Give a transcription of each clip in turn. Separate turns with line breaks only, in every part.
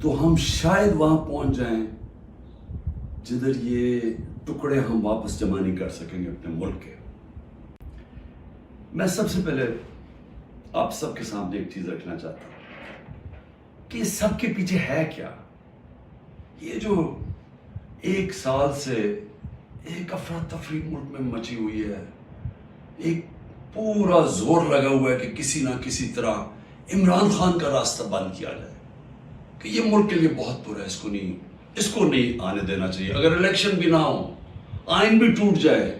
تو ہم شاید وہاں پہنچ جائیں جدھر یہ ٹکڑے ہم واپس جمع نہیں کر سکیں گے اپنے ملک کے۔ میں سب سے پہلے آپ سب کے سامنے ایک چیز رکھنا چاہتا ہوں کہ اس سب کے پیچھے ہے کیا؟ یہ جو 1 سال سے ایک افراتفری ملک میں مچی ہوئی ہے، ایک پورا زور لگا ہوا ہے کہ کسی نہ کسی طرح عمران خان کا راستہ بند کیا جائے، کہ یہ ملک کے لیے بہت برا ہے، اس کو نہیں آنے دینا چاہیے۔ اگر الیکشن بھی نہ ہو، آئین بھی ٹوٹ جائے،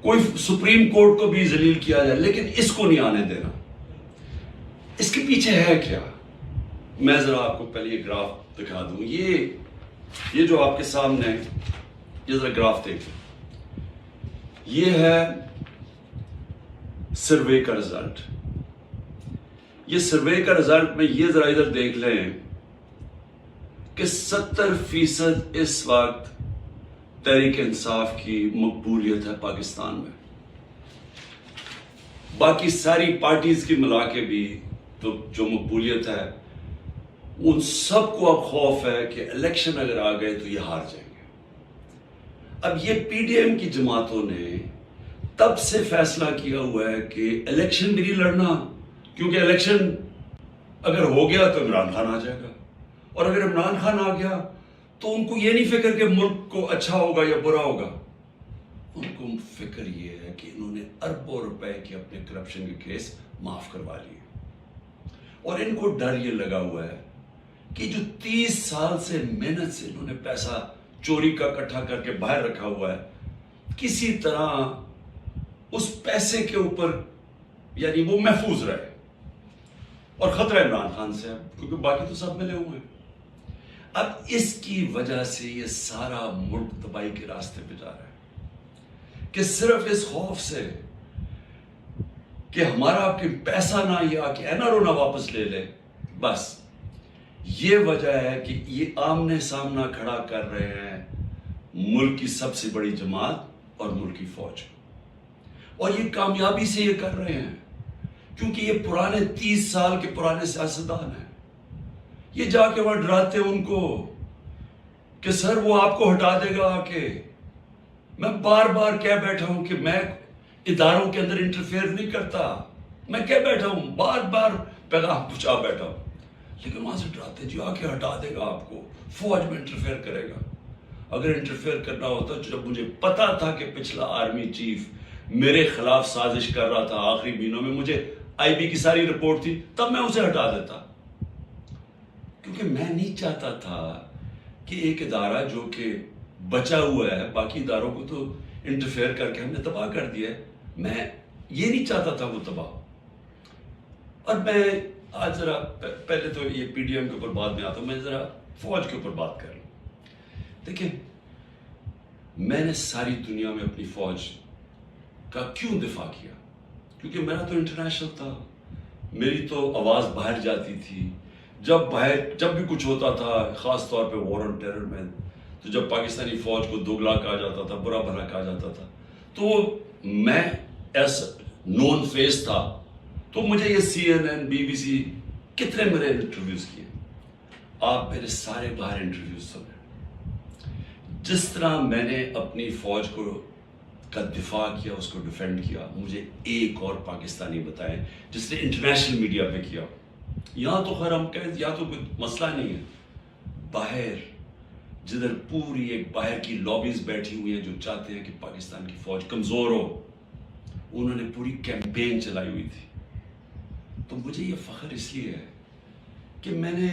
کوئی سپریم کورٹ کو بھی ذلیل کیا جائے، لیکن اس کو نہیں آنے دینا۔ اس کے پیچھے ہے کیا؟ میں ذرا آپ کو پہلے یہ گراف دکھا دوں۔ یہ جو آپ کے سامنے ہے، یہ ذرا گراف دیکھیں۔ یہ ہے سروے کا رزلٹ۔ یہ سروے کا رزلٹ میں یہ ذرا ادھر دیکھ لیں کہ 70% اس وقت تحریک انصاف کی مقبولیت ہے پاکستان میں۔ باقی ساری پارٹیز کی ملا کے بھی تو جو مقبولیت ہے، ان سب کو اب خوف ہے کہ الیکشن اگر آ گئے تو یہ ہار جائیں گے۔ اب یہ پی ڈی ایم کی جماعتوں نے تب سے فیصلہ کیا ہوا ہے کہ الیکشن بھی نہیں لڑنا، کیونکہ الیکشن اگر ہو گیا تو عمران خان آ جائے گا، اور اگر عمران خان آ گیا تو ان کو یہ نہیں فکر کہ ملک کو اچھا ہوگا یا برا ہوگا، ان کو فکر یہ ہے کہ انہوں نے اربوں روپے کے اپنے کرپشن کے کیس معاف کروا لیے، اور ان کو ڈر یہ لگا ہوا ہے کہ جو 30 سال سے محنت سے انہوں نے پیسہ چوری کا اکٹھا کر کے باہر رکھا ہوا ہے، کسی طرح اس پیسے کے اوپر یعنی وہ محفوظ رہے۔ اور خطرہ عمران خان سے ہے، کیونکہ باقی تو سب ملے ہوئے ہیں۔ اب اس کی وجہ سے یہ سارا ملک تباہی کے راستے پہ جا رہا ہے، کہ صرف اس خوف سے کہ ہمارا آپ کے پیسہ نہ یا کہ این آر او نہ واپس لے لے، بس یہ وجہ ہے کہ یہ آمنے سامنا کھڑا کر رہے ہیں ملک کی سب سے بڑی جماعت اور ملک کی فوج، اور یہ کامیابی سے یہ کر رہے ہیں کیونکہ یہ پرانے 30 سال کے پرانے سیاستدان ہیں۔ یہ جا کے وہاں ڈراتے ہیں ان کو کہ سر وہ آپ کو ہٹا دے گا آ کے۔ میں بار بار کہہ بیٹھا ہوں کہ میں اداروں کے اندر انٹرفیئر نہیں کرتا، میں کہہ بیٹھا ہوں، بار بار پیغام پہنچا بیٹھا ہوں، لیکن وہاں سے ڈراتے جی آ کے ہٹا دے گا آپ کو، فوج میں انٹرفیئر کرے گا۔ اگر انٹرفیئر کرنا ہوتا، جب مجھے پتا تھا کہ پچھلا آرمی چیف میرے خلاف سازش کر رہا تھا، آخری مہینوں میں مجھے آئی بی کی ساری رپورٹ تھی، تب میں اسے ہٹا دیتا، کیونکہ میں نہیں چاہتا تھا کہ ایک ادارہ جو کہ بچا ہوا ہے، باقی اداروں کو تو انٹرفیئر کر کے ہم نے تباہ کر دیا ہے، میں یہ نہیں چاہتا تھا وہ تباہ۔ اور میں آج ذرا پہلے تو یہ پی ڈی ایم کے اوپر بعد میں آتا ہوں، میں ذرا فوج کے اوپر بات کر لوں۔ دیکھیں، میں نے ساری دنیا میں اپنی فوج کا کیوں دفاع کیا؟ کیونکہ میرا تو انٹرنیشنل تھا، میری تو آواز باہر جاتی تھی، جب بھی کچھ ہوتا تھا، خاص طور پہ وار آن ٹیرر میں، تو جب پاکستانی فوج کو دوگلا کہا جاتا تھا، برا بھلا کہا جاتا تھا، تو میں ایس نون فیس تھا، تو مجھے یہ C N N, B B C کتنے میرے انٹرویوز کیے، آپ میرے سارے باہر انٹرویوز سنے۔ جس طرح میں نے اپنی فوج کا دفاع کیا، اس کو ڈیفینڈ کیا، مجھے ایک اور پاکستانی بتائیں جس نے انٹرنیشنل میڈیا پہ کیا۔ یہاں تو خیر ہم کہیں یہاں تو کوئی مسئلہ نہیں ہے، باہر جدھر پوری ایک باہر کی لابیز بیٹھی ہوئی ہیں جو چاہتے ہیں کہ پاکستان کی فوج کمزور ہو، انہوں نے پوری کیمپین چلائی ہوئی تھی۔ تو مجھے یہ فخر اس لیے ہے کہ میں نے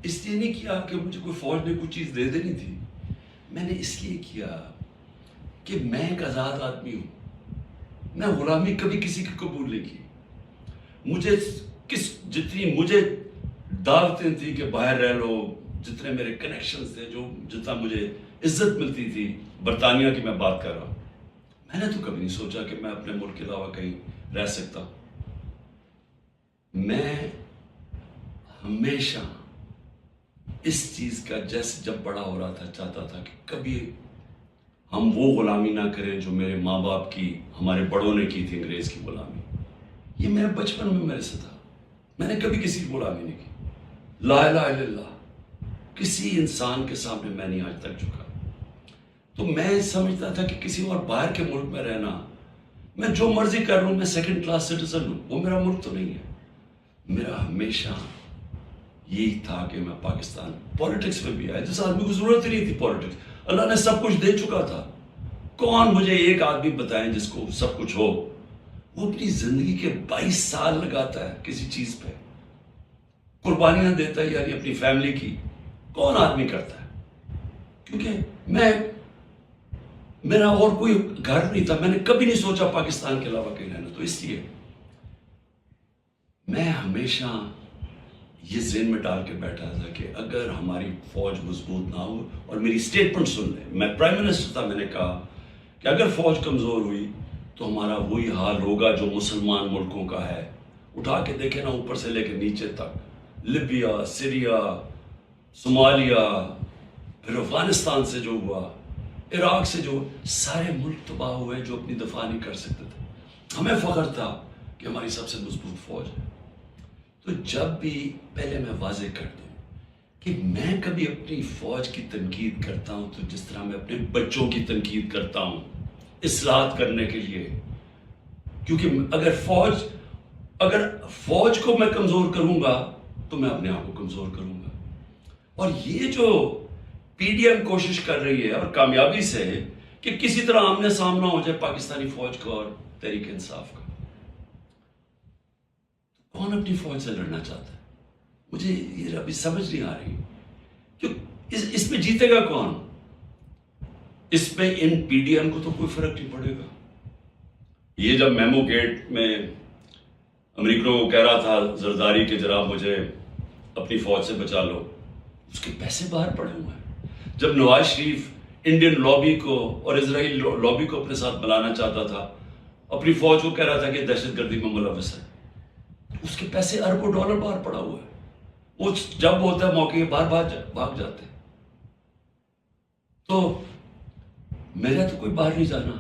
اس لیے نہیں کیا کہ مجھے کوئی فوج نے کوئی چیز دے دینی تھی، میں نے اس لیے کیا کہ میں ایک آزاد آدمی ہوں، میں غلامی کبھی کسی کی قبول نہیں کی۔ مجھے جتنی مجھے دعوتیں تھیں کہ باہر رہ لو، جتنے میرے کنیکشنز تھے، جتنا مجھے عزت ملتی تھی، برطانیہ کی میں بات کر رہا ہوں، میں نے تو کبھی نہیں سوچا کہ میں اپنے ملک کے علاوہ کہیں رہ سکتا۔ میں ہمیشہ اس چیز کا جب بڑا ہو رہا تھا چاہتا تھا کہ کبھی ہم وہ غلامی نہ کریں جو میرے ماں باپ کی، ہمارے بڑوں نے کی تھی، انگریز کی غلامی۔ یہ میرے بچپن میں میرے سے تھا، میں نے کبھی کسی کی غلامی نہیں کی، لا الہ الا اللہ کسی انسان کے سامنے میں نہیں آج تک جھکا. تو میں سمجھتا تھا کہ کسی اور باہر کے ملک میں رہنا، میں جو مرضی کر لوں، میں سیکنڈ کلاس سٹیزن ہوں، وہ میرا ملک تو نہیں ہے. میرا ہمیشہ یہی تھا کہ میں پاکستان پولیٹکس میں بھی آیا. جس آدمی کو ضرورت ہی نہیں تھی پولیٹکس، اللہ نے سب کچھ دے چکا تھا. کون مجھے ایک آدمی بتائیں جس کو سب کچھ ہو، وہ اپنی زندگی کے 22 سال لگاتا ہے کسی چیز پہ، قربانیاں دیتا ہے، یعنی اپنی فیملی کی. کون آدمی کرتا ہے؟ کیونکہ میرا اور کوئی گھر نہیں تھا. میں نے کبھی نہیں سوچا پاکستان کے علاوہ کہیں رہنا. تو اس لیے میں ہمیشہ یہ ذہن میں ڈال کے بیٹھا تھا کہ اگر ہماری فوج مضبوط نہ ہو، اور میری سٹیٹمنٹ سن لیں، میں پرائم منسٹر تھا، میں نے کہا کہ اگر فوج کمزور ہوئی تو ہمارا وہی حال ہوگا جو مسلمان ملکوں کا ہے. اٹھا کے دیکھیں نا، اوپر سے لے کے نیچے تک، لیبیا، سیریا، صومالیہ، پھر افغانستان سے جو ہوا، عراق سے جو، سارے ملک تباہ ہوئے جو اپنی دفاع نہیں کر سکتے تھے. ہمیں فخر تھا کہ ہماری سب سے مضبوط فوج ہے. تو جب بھی، پہلے میں واضح کر دوں کہ میں کبھی اپنی فوج کی تنقید کرتا ہوں تو جس طرح میں اپنے بچوں کی تنقید کرتا ہوں اصلاحات کرنے کے لیے. کیونکہ اگر فوج کو میں کمزور کروں گا تو میں اپنے آپ کو کمزور کروں گا. اور یہ جو پی ڈی ایم کوشش کر رہی ہے، اور کامیابی سے، کہ کسی طرح آمنے سامنا ہو جائے پاکستانی فوج کا اور تحریک انصاف کا. کون اپنی فوج سے لڑنا چاہتا ہے؟ مجھے یہ ابھی سمجھ نہیں آ رہی کہ اس میں جیتے گا کون؟ اس میں ان پی ڈی ایم کو تو کوئی فرق نہیں پڑے گا. یہ جب میمو گیٹ میں امریکہ کو کہہ رہا تھا زرداری کہ جناب مجھے اپنی فوج سے بچا لو، اس کے پیسے باہر پڑے ہوئے ہیں. جب نواز شریف انڈین لابی کو اور اسرائیل لابی کو اپنے ساتھ ملانا چاہتا تھا، اپنی فوج کو کہہ رہا تھا کہ دہشت گردی میں ملوث ہے، اس کے پیسے اربوں ڈالر باہر پڑا ہوا ہے. وہ جب ہوتا ہے موقع باہر بھاگ جاتے ہیں. تو میرا تو کوئی باہر نہیں جانا.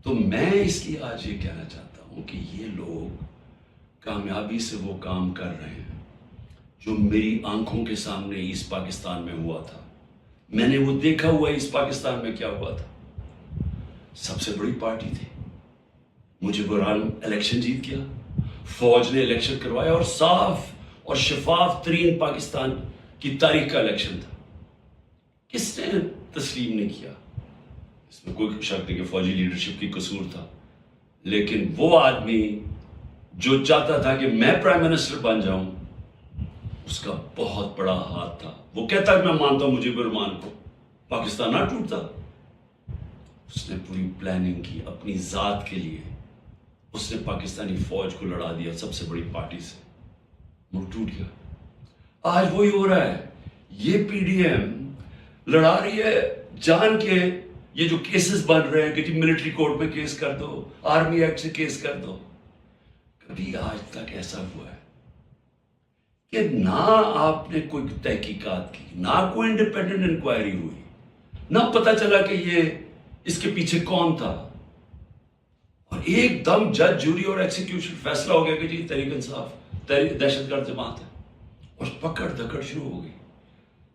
تو میں اس لیے آج یہ کہنا چاہتا ہوں کہ یہ لوگ کامیابی سے وہ کام کر رہے ہیں جو میری آنکھوں کے سامنے ایسٹ پاکستان میں ہوا تھا. میں نے وہ دیکھا ہوا ہے ایسٹ پاکستان میں کیا ہوا تھا. سب سے بڑی پارٹی تھی، مجھے برحال الیکشن جیت گیا، فوج نے الیکشن کروایا، اور صاف اور شفاف ترین پاکستان کی تاریخ کا الیکشن تھا. کس نے تسلیم نہیں کیا؟ اس میں کوئی شک نہیں کہ فوجی لیڈرشپ کی قصور تھا. لیکن وہ آدمی جو چاہتا تھا کہ میں پرائم منسٹر بن جاؤں، اس کا بہت بڑا ہاتھ تھا. وہ کہتا کہ میں مانتا ہوں مجھب الرحمان کو، پاکستان نہ ٹوٹتا. اس نے پوری پلاننگ کی اپنی ذات کے لیے. اس نے پاکستانی فوج کو لڑا دیا سب سے بڑی پارٹی سے، ملک ٹوٹ گیا. آج وہی ہو رہا ہے. یہ پی ڈی ایم لڑا رہی ہے جان کے. یہ جو کیسز بن رہے ہیں کہ جی ملٹری کورٹ میں کیس کر دو، آرمی ایکٹ سے کیس کر دو، کبھی آج تک ایسا ہوا ہے کہ نہ آپ نے کوئی تحقیقات کی، نہ کوئی انڈیپینڈنٹ انکوائری ہوئی، نہ پتہ چلا کہ یہ اس کے پیچھے کون تھا، اور ایک دم جج، جوری اور ایکسیکیوشن فیصلہ ہو گیا کہ جی تحریک انصاف دہشت گرد جماعت ہے، اور پکڑ دھکڑ شروع ہو گئی.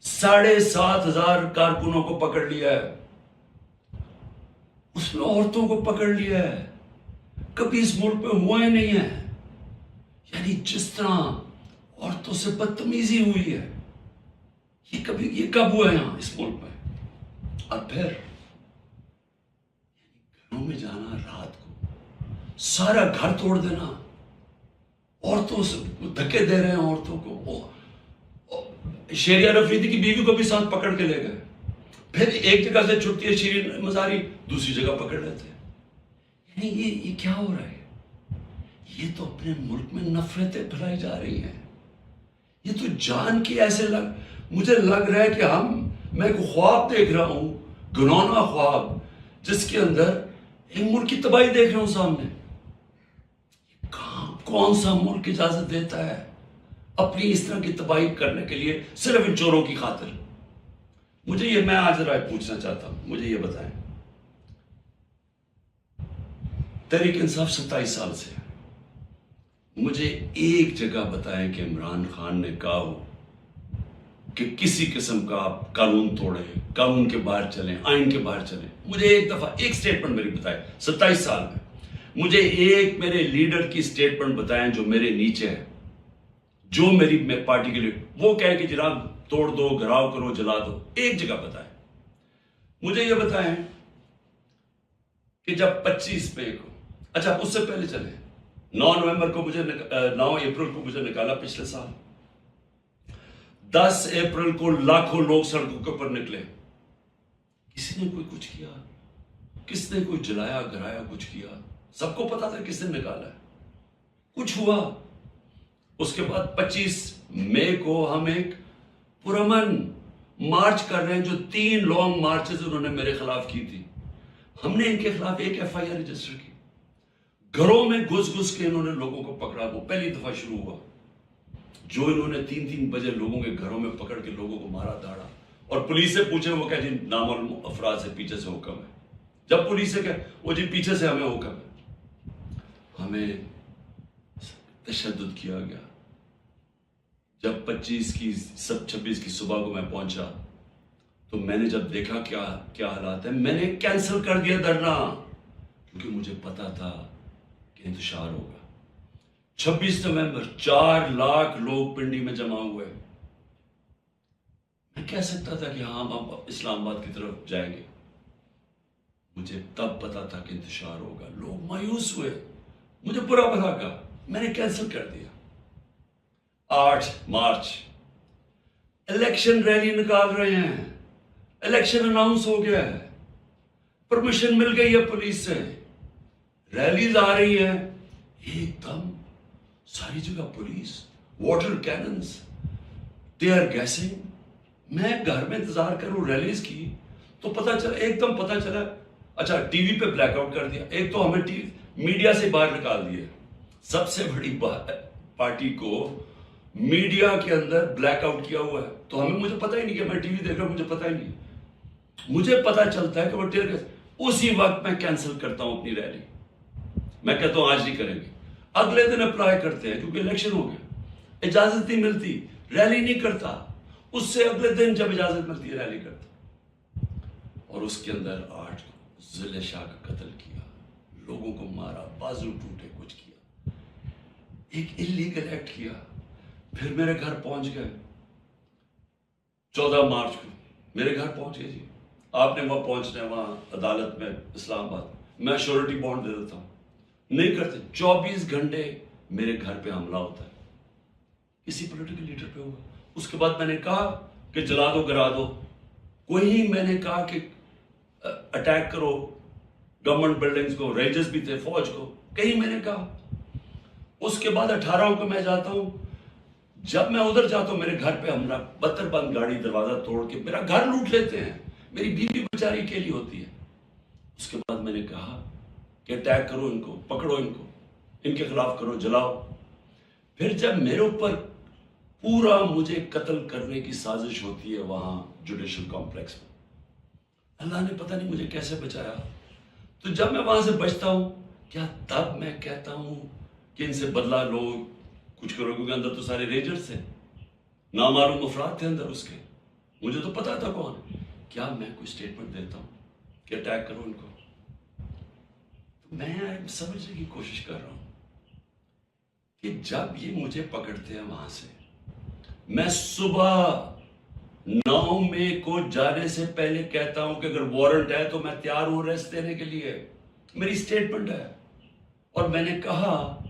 7,500 کارکنوں کو پکڑ لیا ہے، اس میں عورتوں کو پکڑ لیا ہے. کبھی اس ملک میں ہوا ہی نہیں ہے. یعنی جس طرح عورتوں سے بدتمیزی ہوئی ہے، یہ کب ہوا ہے یہاں اس ملک میں؟ اور پھر گھروں میں جانا رات کو، سارا گھر توڑ دینا، عورتوں سے دھکے دے رہے ہیں عورتوں کو. شیریہ رفیدی کی بیوی کو بھی ساتھ پکڑ کے لے گئے. پھر ایک جگہ سے چھٹتی ہے شیرین مزاری، دوسری جگہ پکڑ لیتے ہیں. یعنی یہ کیا ہو رہا ہے؟ یہ تو اپنے ملک میں نفرتیں پھیلائی جا رہی ہیں. یہ تو جان کی ایسے مجھے لگ رہا ہے کہ میں ایک خواب دیکھ رہا ہوں، گھنونا خواب، جس کے اندر ایک ملک کی تباہی دیکھ رہا ہوں سامنے. کون سا ملک اجازت دیتا ہے اپنی اس طرح کی تباہی کرنے کے لیے صرف ان چوروں کی خاطر؟ میں آج رائے پوچھنا چاہتا ہوں، مجھے یہ بتائیں، تحریک انصاف 27 سال سے ہے. مجھے ایک جگہ بتائیں کہ عمران خان نے کہا ہو کہ کسی قسم کا آپ قانون توڑیں, قانون کے باہر چلیں, آئین کے باہر چلیں. مجھے ایک دفعہ ایک سٹیٹمنٹ میری بتائے 27 سال میں, مجھے ایک میرے لیڈر کی سٹیٹمنٹ بتائیں جو میرے نیچے ہے, جو میری پارٹی کے لیے وہ کہے کہ جناب توڑ دو, گھراؤ کرو, جلا دو. ایک جگہ بتائیں. مجھے یہ بتائیں کہ جب 25 مئی کو, اچھا اس سے پہلے چلیں, 9 نومبر کو مجھے 9 اپریل کو مجھے نکالا پچھلے سال, 10 اپریل کو لاکھوں لوگ سڑکوں کے اوپر نکلے. کسی نے کوئی کچھ کیا؟ کس نے کوئی جلایا گرایا کچھ کیا؟ سب کو پتا تھا کس نے نکالا ہے. کچھ ہوا. اس کے بعد 25 مئی کو ہم ایک پرامن مارچ کر رہے ہیں, جو 3 لانگ مارچز انہوں نے میرے خلاف کی تھی. ہم نے ان کے خلاف ایک FIR رجسٹر کی. گھروں میں گھس کے انہوں نے لوگوں کو پکڑا. وہ پہلی دفعہ شروع ہوا جو انہوں نے 3 بجے لوگوں کے گھروں میں پکڑ کے لوگوں کو مارا داڑا. اور پولیس سے پوچھے, وہ کہ جی نامعلوم افراد سے پیچھے سے حکم ہے. جب پولیس سے کہ وہ جی پیچھے سے ہمیں حکم ہے. ہمیں تشدد کیا گیا. جب 26 کی صبح کو میں پہنچا تو میں نے جب دیکھا کیا حالات ہیں, میں نے کینسل کر دیا دھرنا, کیونکہ مجھے پتا تھا کہ انتشار ہوگا. 26 نومبر 4 لاکھ لوگ پنڈی میں جمع ہوئے. میں کہہ سکتا تھا کہ ہاں ہم اسلام آباد کی طرف جائیں گے. مجھے تب پتا تھا کہ انتشار ہوگا. لوگ مایوس ہوئے, مجھے برا بھلا کہا, میں نے کینسل کر دیا. 8 مارچ الیکشن ریلی نکال رہے ہیں, الیکشن اناؤنس ہو گیا ہے, پرمیشن مل گئی ہے پولیس سے, ریلیز آ رہی ہیں. ایک دم ساری جگہ police, water cannons, tear gassing. میں گھر میں انتظار کروں ریلیز کی تو پتا چلا, ایک دم پتا چلا, اچھا ٹی وی پہ بلیک آؤٹ کر دیا. ایک تو ہمیں میڈیا سے باہر نکال دیا. سب سے بڑی پارٹی کو میڈیا کے اندر بلیک آؤٹ کیا ہوا ہے, تو مجھے پتا ہی نہیں کہ میں ٹی وی دیکھ رہا ہوں, مجھے پتا ہی نہیں. مجھے پتا چلتا ہے کہ وہ ٹیئر گیس. اسی وقت میں کینسل کرتا ہوں اپنی ریلی. میں کہتا ہوں آج نہیں کریں گے. اگلے دن اپلائی کرتے ہیں کیونکہ الیکشن ہو گیا, اجازت نہیں ملتی, ریلی نہیں کرتا. اس سے اگلے دن جب اجازت ملتی ہے ریلی کرتا. اور اس کے اندر 8 ضلع شاہ کا قتل کیا, لوگوں کو مارا, بازو ٹوٹے, کچھ کیا, ایک انلیگل ایکٹ کیا. پھر میرے گھر پہنچ گئے 14 مارچ کو میرے گھر پہنچ گئے. جی آپ نے وہاں پہنچنا ہے, وہاں عدالت میں اسلام آباد. میں شورٹی بانڈ دے دیتا ہوں, نہیں کرتے. 24 گھنٹے میرے گھر پہ حملہ ہوتا ہے, کسی پولیٹیکل لیڈر پہ ہوا. اس کے بعد میں نے کہا کہ جلا دو, گرا دو. کوئی میں نے کہا کہ اٹیک کرو گورنمنٹ بلڈنگز کو, رینجرز بھی تھے, فوج کو, کہیں میں نے کہا. اس کے بعد 18 کو میں جاتا ہوں. جب میں ادھر جاتا ہوں میرے گھر پہ حملہ, بتر بند گاڑی دروازہ توڑ کے میرا گھر لوٹ لیتے ہیں. میری بیوی بیچاری اکیلی ہوتی ہے. اس کے بعد میں نے کہا کہ اٹیک کرو ان کو, پکڑو ان کو, ان کے خلاف کرو, جلاؤ. پھر جب میرے اوپر پورا مجھے قتل کرنے کی سازش ہوتی ہے وہاں جوڈیشل کمپلیکس میں, اللہ نے پتہ نہیں مجھے کیسے بچایا. تو جب میں وہاں سے بچتا ہوں, کیا تب میں کہتا ہوں کہ ان سے بدلہ لو, کچھ کرو, کیونکہ اندر تو سارے رینجرز تھے, نامعلوم افراد تھے اندر اس کے, مجھے تو پتا تھا کون. کیا میں کوئی سٹیٹمنٹ دیتا ہوں کہ اٹیک کرو ان کو؟ میں سمجھنے کی کوشش کر رہا ہوں کہ جب یہ مجھے پکڑتے ہیں وہاں سے, میں صبح 9 مئی کو جانے سے پہلے کہتا ہوں کہ اگر وارنٹ ہے تو میں تیار ہوں ریسٹ دینے کے لیے. میری سٹیٹمنٹ ہے. اور میں نے کہا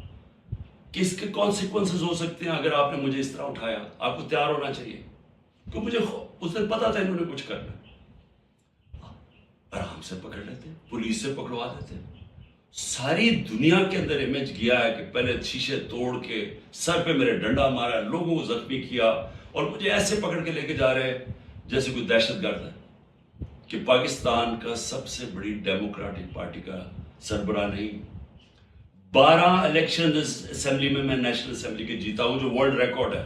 کہ اس کے کانسیکوینسز ہو سکتے ہیں اگر آپ نے مجھے اس طرح اٹھایا, آپ کو تیار ہونا چاہیے. تو مجھے اس دن پتا تھا انہوں نے کچھ کرنا. آرام سے پکڑ لیتے, پولیس سے پکڑوا دیتے. ساری دنیا کے اندر امیج گیا ہے کہ پہلے شیشے توڑ کے سر پہ میرے ڈنڈا مارا, لوگوں کو زخمی کیا, اور مجھے ایسے پکڑ کے لے کے جا رہے جیسے کوئی دہشت گرد ہے. کہ پاکستان کا سب سے بڑی ڈیموکریٹک پارٹی کا سربراہ نہیں, 12 الیکشن اسمبلی میں نیشنل اسمبلی کے جیتا ہوں, جو ورلڈ ریکارڈ ہے.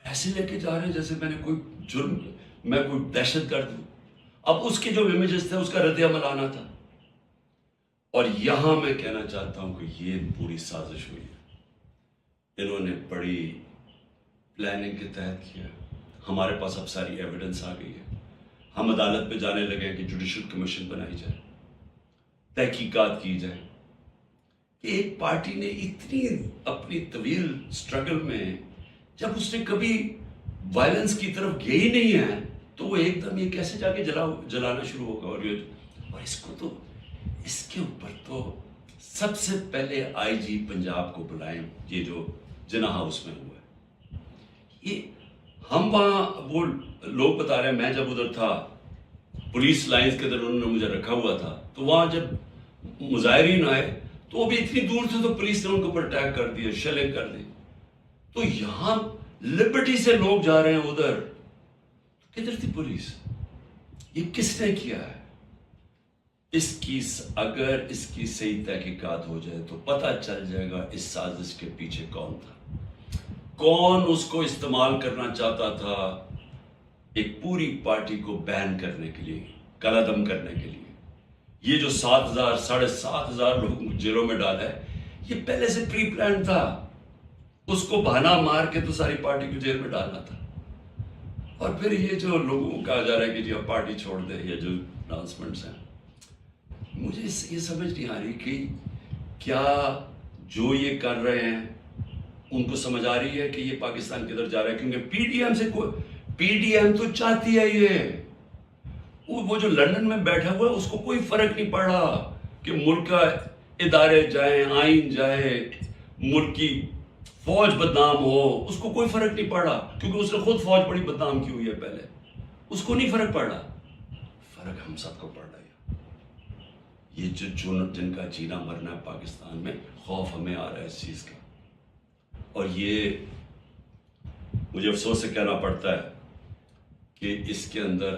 ایسے لے کے جا رہے ہیں جیسے میں نے کوئی جرم, میں کوئی دہشت گرد ہوں. اب اس کے جو امیجز تھے اس کا رد عمل آنا تھا. اور یہاں میں کہنا چاہتا ہوں کہ یہ پوری سازش ہوئی ہے. انہوں نے بڑی پلاننگ کے تحت کیا. ہمارے پاس اب ساری ایویڈنس آ گئی ہے، ہم عدالت پہ جانے لگے کہ جوڈیشل کمیشن بنائی جائے، تحقیقات کی جائے کہ ایک پارٹی نے اتنی اپنی طویل سٹرگل میں جب اس نے کبھی وائلنس کی طرف گئی ہی نہیں ہے تو وہ ایک دم یہ کیسے جا کے جلانا شروع ہوگا. اور اس کو تو اس کے اوپر تو سب سے پہلے آئی جی پنجاب کو بلائیں. یہ جو جناح ہاؤس میں ہوا ہے، یہ ہم وہاں وہ لوگ بتا رہے ہیں، میں جب ادھر تھا پولیس لائنز کے اندر انہوں نے مجھے رکھا ہوا تھا، تو وہاں جب مظاہرین آئے تو وہ بھی اتنی دور تھے تو پولیس نے ان کے اوپر اٹیک کر دیا، شیلنگ کر دی. تو یہاں لبرٹی سے لوگ جا رہے ہیں ادھر، کدھر تھی پولیس؟ یہ کس نے کیا ہے؟ اگر اس کی صحیح تحقیقات ہو جائے تو پتہ چل جائے گا اس سازش کے پیچھے کون تھا، کون اس کو استعمال کرنا چاہتا تھا ایک پوری پارٹی کو بین کرنے کے لیے، قلعدم کرنے کے لیے. یہ جو 7,000 7,500 لوگوں کو جیلوں میں ڈالا ہے، یہ پہلے سے پری پلان تھا. اس کو بہانہ مار کے تو ساری پارٹی کو جیل میں ڈالنا تھا. اور پھر یہ جو لوگوں کو کہا جا رہا ہے کہ جی اب پارٹی چھوڑ دے، یہ جو اناؤنسمنٹس ہیں، مجھے یہ سمجھ نہیں آ رہی کہ کیا جو یہ کر رہے ہیں ان کو سمجھ آ رہی ہے کہ یہ پاکستان کدھر جا رہا ہے. کیونکہ پی ڈی ایم تو چاہتی ہے یہ، وہ جو لندن میں بیٹھا ہوا ہے اس کو کوئی فرق نہیں پڑا کہ ملک کا ادارے جائیں، آئین جائے، ملک کی فوج بدنام ہو، اس کو کوئی فرق نہیں پڑا کیونکہ اس نے خود فوج بڑی بدنام کی ہوئی ہے پہلے. اس کو نہیں فرق پڑا. فرق ہم سب کو پڑ رہا ہے. یہ جن کا جینا مرنا ہے پاکستان میں، خوف ہمیں آ رہا ہے اس چیز کا. اور یہ مجھے افسوس سے کہنا پڑتا ہے کہ اس کے اندر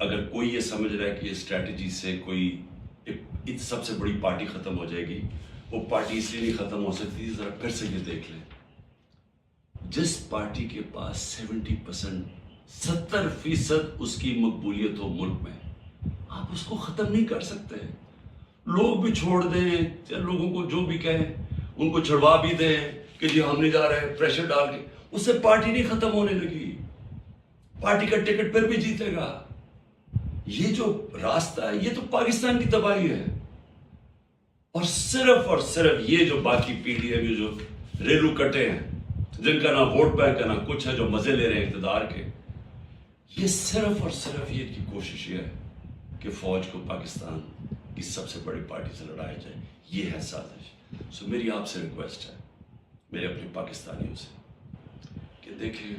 اگر کوئی یہ سمجھ رہا ہے کہ یہ اسٹریٹجی سے کوئی سب سے بڑی پارٹی ختم ہو جائے گی، وہ پارٹی اس لیے نہیں ختم ہو سکتی. ذرا پھر سے یہ دیکھ لیں، جس پارٹی کے پاس 70% اس کی مقبولیت ہو ملک میں، آپ اس کو ختم نہیں کر سکتے. لوگ بھی چھوڑ دیں، لوگوں کو جو بھی کہیں ان کو چھڑوا بھی دیں کہ جی ہم نہیں جا رہے، پریشر ڈال کے، اس سے پارٹی نہیں ختم ہونے لگی. پارٹی کا ٹکٹ پھر بھی جیتے گا. یہ جو راستہ ہے یہ تو پاکستان کی تباہی ہے. اور صرف یہ جو باقی پی ڈی ایم جو ریلو کٹے ہیں، جن کا نہ ووٹ بینک ہے نہ کچھ ہے، جو مزے لے رہے ہیں اقتدار کے، یہ صرف یہ کی کوشش یہ ہے کہ فوج کو پاکستان کی سب سے بڑی پارٹی سے لڑایا جائے. یہ ہے سازش. سو میری آپ سے ریکویسٹ ہے، میرے اپنے پاکستانیوں سے، کہ دیکھیں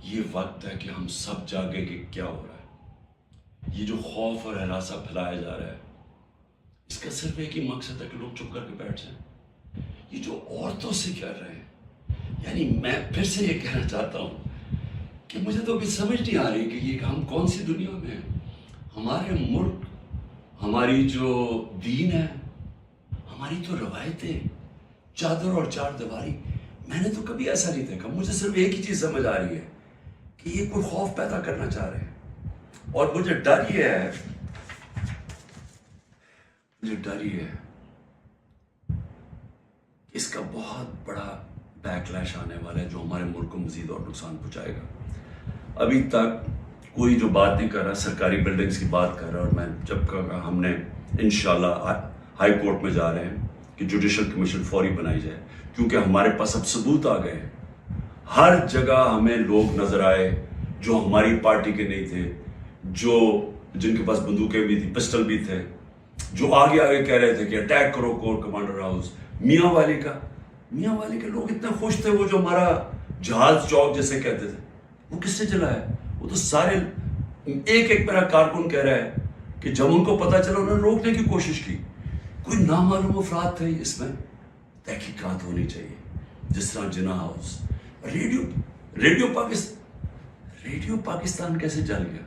یہ وقت ہے کہ ہم سب جاگیں کہ کیا ہو رہا ہے. یہ جو خوف اور ہراسہ پھیلایا جا رہا ہے، اس کا صرف ایک ہی مقصد ہے کہ لوگ چپ کر کے بیٹھ جائیں. یہ جو عورتوں سے کر رہے ہیں، یعنی میں پھر سے یہ کہنا چاہتا ہوں کہ مجھے تو ابھی سمجھ نہیں آ رہی کہ یہ ہم کون سی دنیا میں ہیں. ہمارے ملک، ہماری جو دین ہے، ہماری تو روایتیں، چادر اور چار دیواری، میں نے تو کبھی ایسا نہیں دیکھا. مجھے صرف ایک ہی چیز سمجھ آ رہی ہے کہ یہ کوئی خوف پیدا کرنا چاہ رہے ہیں. اور مجھے ڈر یہ ہے اس کا بہت بڑا بیک لیش آنے والا ہے جو ہمارے ملک کو مزید اور نقصان پہنچائے گا. ابھی تک کوئی جو بات نہیں کر رہا، سرکاری بلڈنگز کی بات کر رہا. اور میں جب کہا ہم نے انشاءاللہ ہائی کورٹ میں جا رہے ہیں کہ جوڈیشل کمیشن فوری بنائی جائے، کیونکہ ہمارے پاس اب ثبوت آ گئے ہیں. ہر جگہ ہمیں لوگ نظر آئے جو ہماری پارٹی کے نہیں تھے، جن کے پاس بندوقیں بھی تھی، پسٹل بھی تھے، جو آگے کہہ رہے تھے کہ اٹیک کرو کور کمانڈر ہاؤس. میاں والی کے لوگ اتنے خوش تھے، وہ جو ہمارا جہاز چوک جیسے کہتے تھے، وہ کس سے چلا ہے؟ وہ تو سارے ایک میرا کارکن کہہ رہا ہے کہ جب ان کو پتا چلا انہوں نے روکنے کی کوشش کی. کوئی نامعلوم افراد تھے. اس میں تحقیقات ہونی چاہیے، جس طرح جناح ہاؤس. ریڈیو پاکستان کیسے جل گیا؟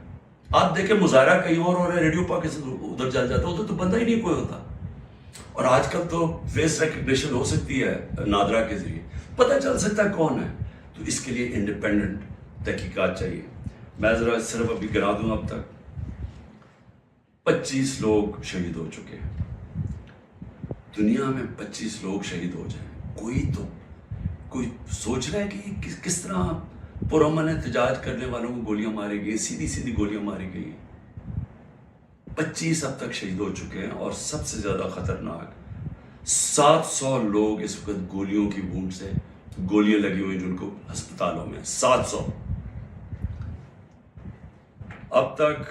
آپ دیکھیں مظاہرہ کہیں اور ہو رہا ہے، ریڈیو پاکستان ادھر جل جاتا، ادھر تو بندہ ہی نہیں کوئی ہوتا. اور آج کل تو فیس ریکگنیشن ہو سکتی ہے نادرا کے ذریعے، پتہ چل سکتا ہے کون ہے. تو اس کے لیے انڈیپینڈنٹ تحقیقات چاہیے. میں ذرا صرف ابھی گنا دوں، اب تک 25 لوگ شہید ہو چکے ہیں. دنیا میں 25 لوگ شہید ہو جائیں، کوئی تو کوئی سوچ رہا ہے کہ کس طرح پرامن احتجاج کرنے والوں کو گولیاں ماری گئی, سیدھی سیدھی گولیاں ماری گئی. 25 اب تک شہید ہو چکے ہیں, اور سب سے زیادہ خطرناک 700 لوگ اس وقت گولیوں کی وونڈ سے گولیاں لگی ہوئی جن کو ہسپتالوں میں 700. اب تک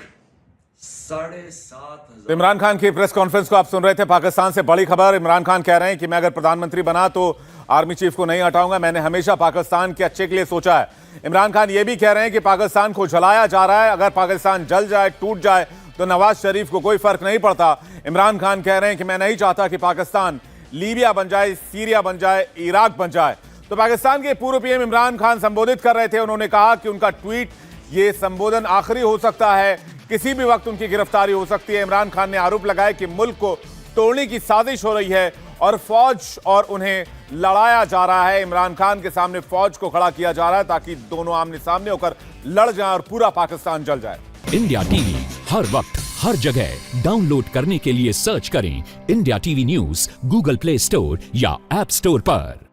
7,500.
عمران خان کی پریس کانفرنس کو آپ سن رہے تھے. پاکستان سے بڑی خبر. عمران خان کہہ رہے ہیں کہ میں اگر پردھان منتری بنا تو آرمی چیف کو نہیں ہٹاؤں گا, میں نے ہمیشہ پاکستان کے اچھے کے لیے سوچا ہے. عمران خان یہ بھی کہہ رہے ہیں کہ پاکستان کو جلایا جا رہا ہے, اگر پاکستان جل جائے ٹوٹ جائے تو نواز شریف کو کوئی فرق نہیں پڑتا. عمران خان کہہ رہے ہیں کہ میں نہیں چاہتا کہ پاکستان لیبیا بن جائے, سیریا بن جائے, عراق بن جائے. تو پاکستان کے پورو پی ایم عمران خان سمبودھت کر رہے تھے. انہوں نے کہا کہ ان کا ٹویٹ یہ سمبودھن آخری ہو سکتا ہے, کسی بھی وقت ان کی گرفتاری ہو سکتی ہے. عمران خان نے آروپ لگایا کہ ملک کو توڑنے کی سازش ہو رہی ہے اور فوج اور انہیں لڑایا جا رہا ہے. عمران خان کے سامنے فوج کو کھڑا کیا جا رہا ہے تاکہ دونوں آمنے سامنے ہو کر لڑ جائیں اور پورا پاکستان جل جائے.
انڈیا ٹی وی ہر وقت ہر جگہ ڈاؤن لوڈ کرنے کے لیے سرچ کریں India T V news Google Play store یا ایپ اسٹور پر.